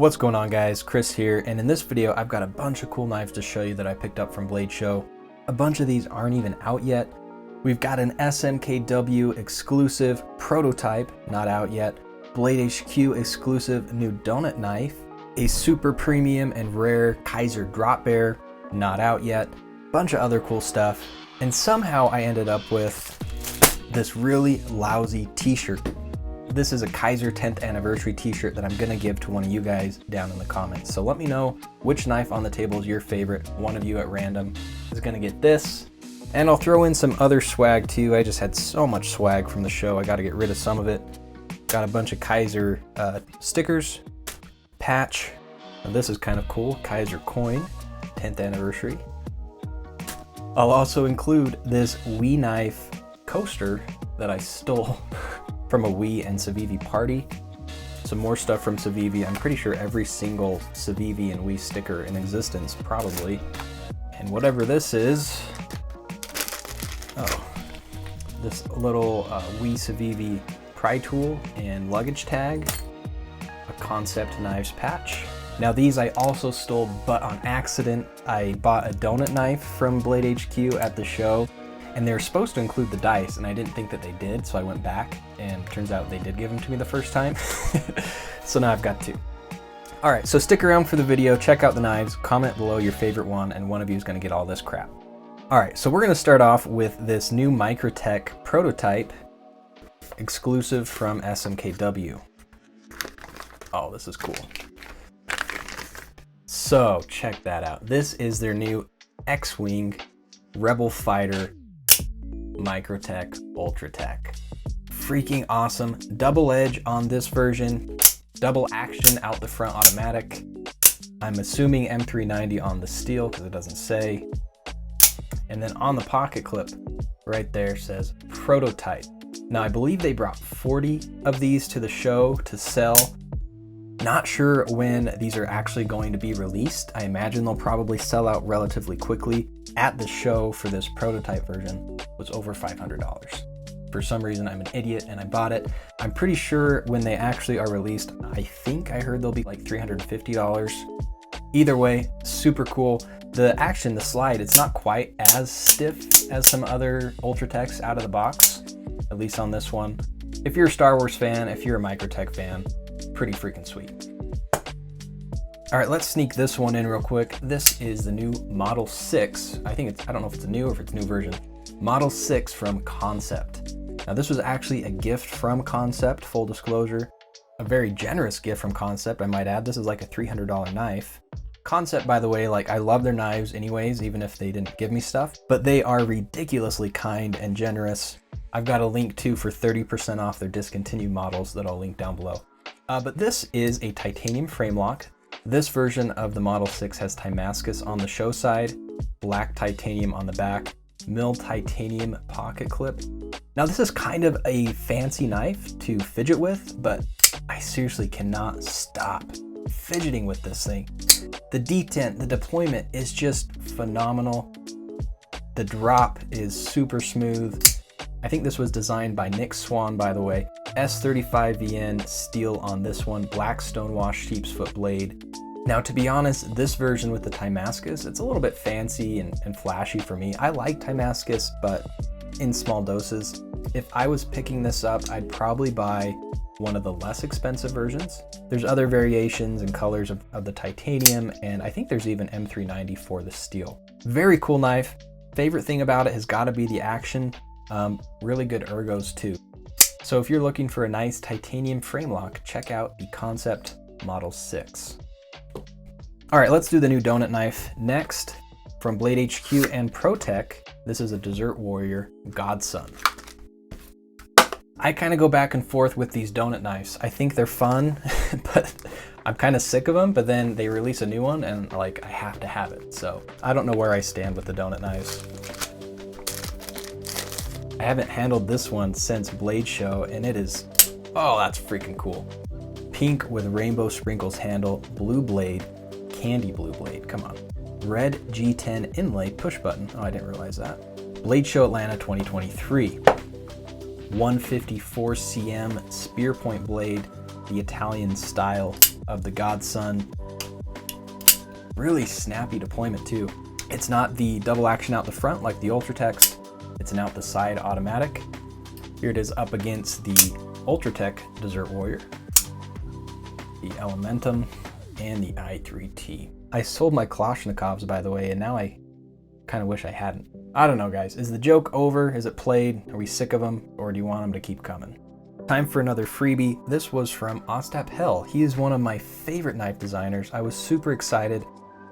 What's going on, guys? Chris here, and in this video I've got a bunch of cool knives to show you that I picked up from Blade Show. A bunch of these aren't even out yet. We've got an SMKW exclusive prototype, not out yet, Blade HQ exclusive new donut knife, a super premium and rare Kizer drop bear, not out yet, bunch of other cool stuff, and somehow I ended up with this really lousy t-shirt. This is a Kizer 10th anniversary t-shirt that I'm gonna give to one of you guys down in the comments. So let me know which knife on the table is your favorite. One of you at random is gonna get this. And I'll throw in some other swag too. I just had so much swag from the show. I gotta get rid of some of it. Got a bunch of Kizer stickers, patch. And this is kind of cool, Kizer coin, 10th anniversary. I'll also include this Wii knife coaster that I stole from a Wii and Civivi party. Some more stuff from Civivi. I'm pretty sure every single Civivi and Wii sticker in existence, probably. And whatever this is, this little Wii Civivi pry tool and luggage tag, a Kansept Knives patch. Now these I also stole, but on accident. I bought a donut knife from Blade HQ at the show, and they were supposed to include the dice, and I didn't think that they did, so I went back, and turns out they did give them to me the first time. So now I've got two. All right, so stick around for the video, check out the knives, comment below your favorite one, and one of you is gonna get all this crap. All right, so we're gonna start off with this new Microtech prototype, exclusive from SMKW. Oh, this is cool. So check that out. This is their new X-Wing Rebel Fighter Microtech Ultratech. Freaking awesome. Double edge on this version, double action out the front automatic. I'm assuming M390 on the steel because it doesn't say. And then on the pocket clip right there says prototype. Now I believe they brought 40 of these to the show to sell. Not sure when these are actually going to be released. I imagine they'll probably sell out relatively quickly. At the show for this prototype version was over $500. For some reason I'm an idiot and I bought it. I'm pretty sure when they actually are released, I think I heard they'll be like $350. Either way, super cool. The action, the slide, it's not quite as stiff as some other Ultratechs out of the box, at least on this one. If you're a Star Wars fan, if you're a Microtech fan, pretty freaking sweet. All right, let's sneak this one in real quick. This is the new Model 6. I don't know if it's a new or if it's a new version. Model 6 from Kansept. Now this was actually a gift from Kansept, full disclosure. A very generous gift from Kansept, I might add. This is like a $300 knife. Kansept, by the way, like I love their knives anyways, even if they didn't give me stuff, but they are ridiculously kind and generous. I've got a link too for 30% off their discontinued models that I'll link down below. But this is a titanium frame lock. This version of the Model 6 has Damascus on the show side, black titanium on the back, milled titanium pocket clip. Now this is kind of a fancy knife to fidget with, but I seriously cannot stop fidgeting with this thing. The detent, the deployment is just phenomenal. The drop is super smooth. I think this was designed by Nick Swan, by the way. S35VN steel on this one, black stonewash sheep's foot blade. Now, to be honest, this version with the Damascus, it's a little bit fancy and flashy for me. I like Damascus, but in small doses. If I was picking this up, I'd probably buy one of the less expensive versions. There's other variations and colors of the titanium, and I think there's even M390 for the steel. Very cool knife. Favorite thing about it has got to be the action. Really good ergos too. So if you're looking for a nice titanium frame lock, check out the Kansept Model 6. All right, let's do the new donut knife next. From Blade HQ and Protech, this is a Desert Warrior Godson. I kind of go back and forth with these donut knives. I think they're fun, but I'm kind of sick of them, but then they release a new one and like I have to have it. So I don't know where I stand with the donut knives. I haven't handled this one since Blade Show, and it is, oh, that's freaking cool. Pink with rainbow sprinkles handle, blue blade, candy blue blade, come on. Red G10 inlay push button, oh, I didn't realize that. Blade Show Atlanta 2023. 154 cm spear point blade, the Italian style of the Godson. Really snappy deployment too. It's not the double action out the front like the Ultratech, it's an out the side automatic. Here it is up against the Ultratech Desert Warrior, the Elementum, and the i3T. I sold my Kalashnikovs, by the way, and now I kind of wish I hadn't. I don't know, guys. Is the joke over? Is it played? Are we sick of them? Or do you want them to keep coming? Time for another freebie. This was from Ostap Hel. He is one of my favorite knife designers. I was super excited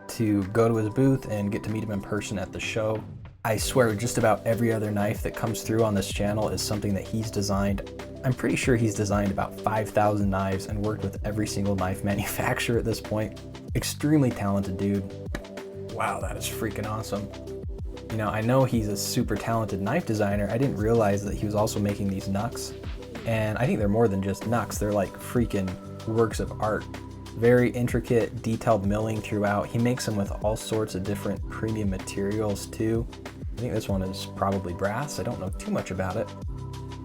to go to his booth and get to meet him in person at the show. I swear just about every other knife that comes through on this channel is something that he's designed. I'm pretty sure he's designed about 5,000 knives and worked with every single knife manufacturer at this point. Extremely talented dude. Wow, that is freaking awesome. You know, I know he's a super talented knife designer. I didn't realize that he was also making these knucks. And I think they're more than just knucks. They're like freaking works of art. Very intricate, detailed milling throughout. He makes them with all sorts of different premium materials too. I think this one is probably brass. I don't know too much about it.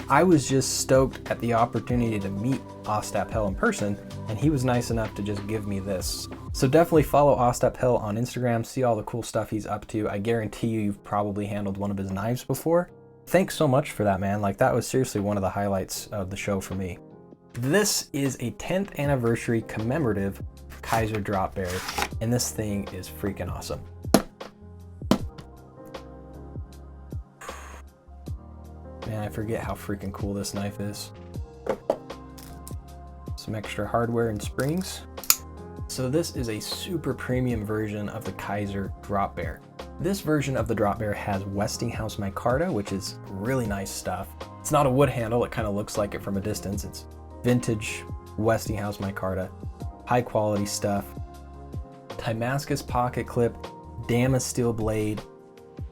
I was just stoked at the opportunity to meet Ostap Hel in person, and he was nice enough to just give me this. So definitely follow Ostap Hel on Instagram, see all the cool stuff he's up to. I guarantee you've probably handled one of his knives before. Thanks so much for that, man. Like, that was seriously one of the highlights of the show for me. This is a 10th anniversary commemorative Kizer drop bear, and this thing is freaking awesome. Man, I forget how freaking cool this knife is. Some extra hardware and springs. So this is a super premium version of the Kizer drop bear. This version of the drop bear has Westinghouse micarta, which is really nice stuff. It's not a wood handle, it kind of looks like it from a distance. It's vintage Westinghouse micarta, high quality stuff. Damascus pocket clip, Damas steel blade.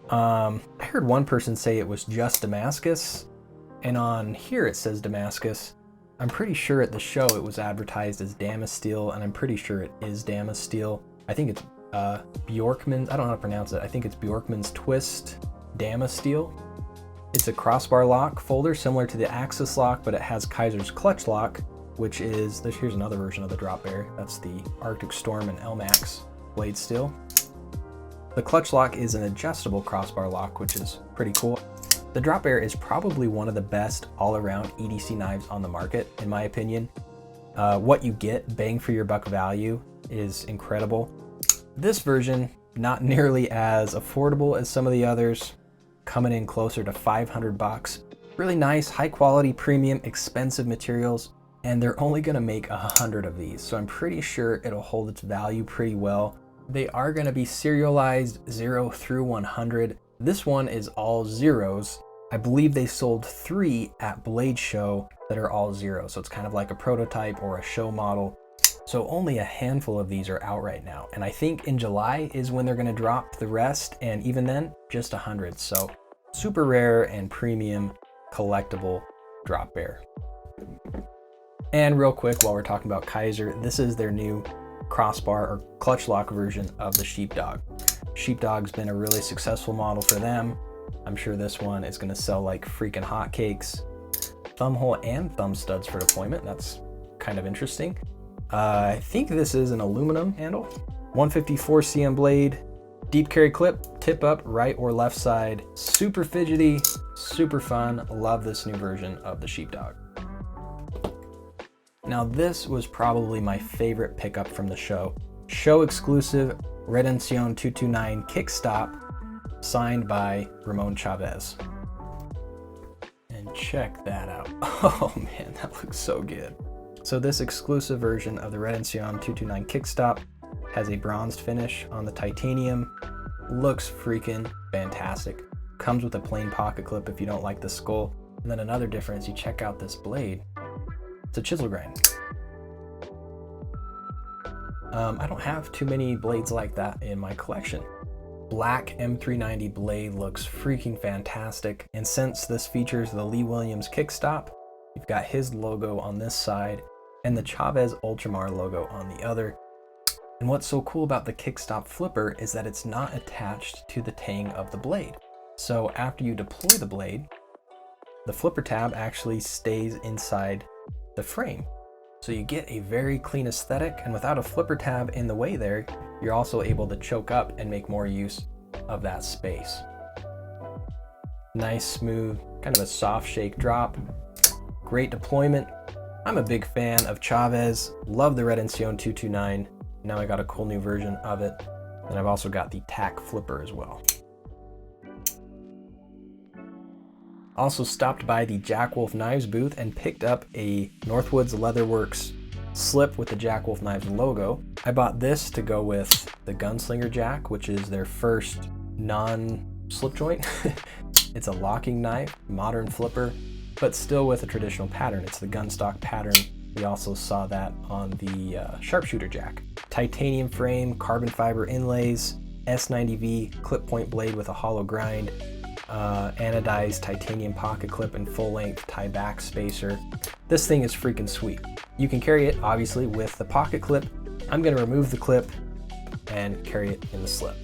I heard one person say it was just Damascus, and on here it says Damascus. I'm pretty sure at the show it was advertised as Damas steel, and I'm pretty sure it is Damas steel. I think it's Bjorkman's, I don't know how to pronounce it. I think it's Bjorkman's Twist Damas steel. It's a crossbar lock folder similar to the Axis lock, but it has Kizer's clutch lock, which is, here's another version of the drop bear. That's the Arctic Storm and LMAX blade steel. The clutch lock is an adjustable crossbar lock, which is pretty cool. The drop bear is probably one of the best all-around EDC knives on the market, in my opinion. What you get, bang for your buck value, is incredible. This version, not nearly as affordable as some of the others, coming in closer to 500 bucks. Really nice, high quality, premium, expensive materials, and they're only gonna make 100 of these, so I'm pretty sure it'll hold its value pretty well. They are gonna be serialized 0 through 100. This one is all zeros. I believe they sold 3 at Blade Show that are all zeros, so it's kind of like a prototype or a show model. So only a handful of these are out right now, and I think in July is when they're gonna drop the rest, and even then, just 100. So super rare and premium collectible drop bear. And real quick, while we're talking about Kizer, this is their new crossbar or clutch lock version of the Sheepdog. Sheepdog's been a really successful model for them. I'm sure this one is gonna sell like freaking hotcakes. Thumb hole and thumb studs for deployment. That's kind of interesting. I think this is an aluminum handle. 154 cm blade, deep carry clip, tip up, right or left side. Super fidgety, super fun. Love this new version of the Sheepdog. Now this was probably my favorite pickup from the show. Show exclusive Redención 229 Kickstop, signed by Ramon Chaves. And check that out. Oh man, that looks so good. So this exclusive version of the Redención 229 Kickstop has a bronzed finish on the titanium. Looks freaking fantastic. Comes with a plain pocket clip if you don't like the skull. And then another difference, you check out this blade. It's a chisel grind. I don't have too many blades like that in my collection. Black M390 blade looks freaking fantastic. And since this features the Lee Williams Kickstop, you've got his logo on this side and the Chaves Ultramar logo on the other. And what's so cool about the Kickstop flipper is that it's not attached to the tang of the blade. So after you deploy the blade, the flipper tab actually stays inside the frame. So you get a very clean aesthetic, and without a flipper tab in the way there, you're also able to choke up and make more use of that space. Nice, smooth, kind of a soft shake drop. Great deployment. I'm a big fan of Chaves. Love the Redención 229. Now I got a cool new version of it. And I've also got the tack flipper as well. Also stopped by the Jack Wolf Knives booth and picked up a Northwoods Leatherworks slip with the Jack Wolf Knives logo. I bought this to go with the Gunslinger Jack, which is their first non-slip joint. It's a locking knife, modern flipper, but still with a traditional pattern. It's the gunstock pattern. We also saw that on the Sharpshooter Jack. Titanium frame, carbon fiber inlays, S90V clip point blade with a hollow grind, anodized titanium pocket clip and full length tie back spacer. This thing is freaking sweet. You can carry it obviously with the pocket clip. I'm gonna remove the clip and carry it in the slip.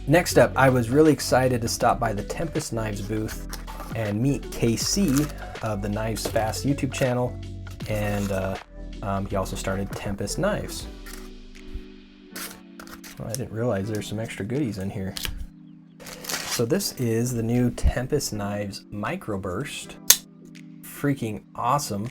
Next up, I was really excited to stop by the Tempest Knives booth and meet KC of the Knives Fast YouTube channel, and he also started Tempest Knives. Well, I didn't realize there's some extra goodies in here. So this is the new Tempest Knives Microburst. Freaking awesome.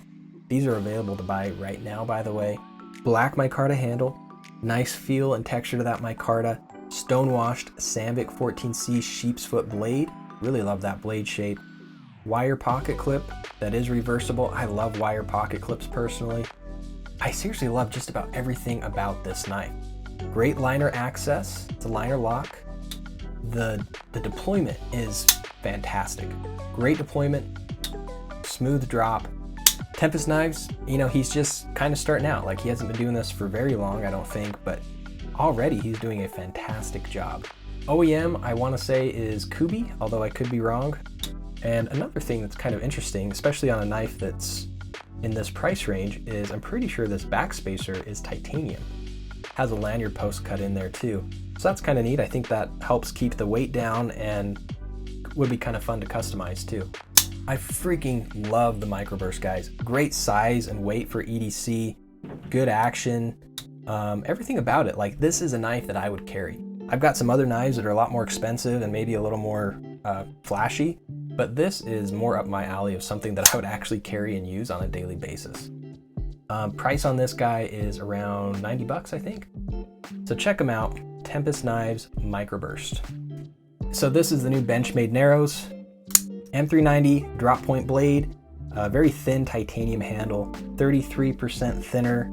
These are available to buy right now, by the way. Black micarta handle, nice feel and texture to that micarta. Stone-washed Sandvik 14C sheep's foot blade. Really love that blade shape. Wire pocket clip that is reversible. I love wire pocket clips personally. I seriously love just about everything about this knife. Great liner access. It's a liner lock. The deployment is fantastic. Great deployment, smooth drop. Tempest Knives, you know, he's just kind of starting out. Like, he hasn't been doing this for very long, I don't think, but already he's doing a fantastic job. OEM, I want to say, is Kubi, although I could be wrong. And another thing that's kind of interesting, especially on a knife that's in this price range, is I'm pretty sure this backspacer is titanium. Has a lanyard post cut in there too. So that's kind of neat. I think that helps keep the weight down and would be kind of fun to customize too. I freaking love the Microburst, guys. Great size and weight for EDC, good action, everything about it. Like, this is a knife that I would carry. I've got some other knives that are a lot more expensive and maybe a little more flashy, but this is more up my alley of something that I would actually carry and use on a daily basis. Price on this guy is around 90 bucks, I think. So check them out, Tempest Knives Microburst. So this is the new Benchmade Narrows, M390 drop point blade, very thin titanium handle, 33% thinner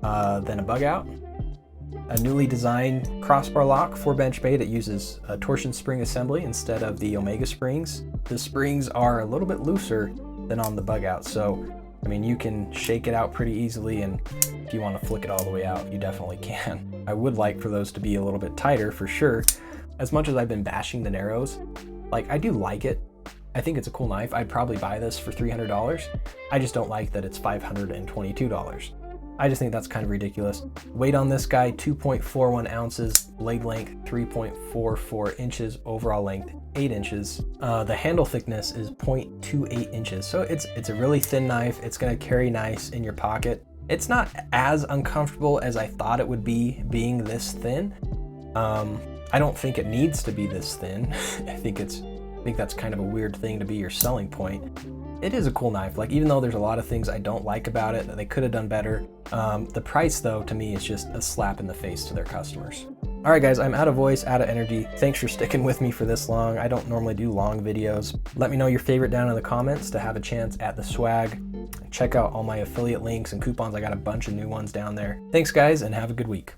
than a bug out. A newly designed crossbar lock for Benchmade. It uses a torsion spring assembly instead of the Omega springs. The springs are a little bit looser than on the bug out, so I mean, you can shake it out pretty easily, and if you want to flick it all the way out, you definitely can. I would like for those to be a little bit tighter for sure. As much as I've been bashing the Narrows, like, I do like it. I think it's a cool knife. I'd probably buy this for $300. I just don't like that it's $522. I just think that's kind of ridiculous. Weight on this guy, 2.41 ounces, blade length 3.44 inches, overall length 8 inches. The handle thickness is 0.28 inches. So it's a really thin knife. It's gonna carry nice in your pocket. It's not as uncomfortable as I thought it would be being this thin. I don't think it needs to be this thin. I think that's kind of a weird thing to be your selling point. It is a cool knife. Like, even though there's a lot of things I don't like about it that they could have done better, the price though, to me, is just a slap in the face to their customers. All right guys, I'm out of voice, out of energy. Thanks for sticking with me for this long. I don't normally do long videos. Let me know your favorite down in the comments to have a chance at the swag. Check out all my affiliate links and coupons. I got a bunch of new ones down there. Thanks guys, and have a good week.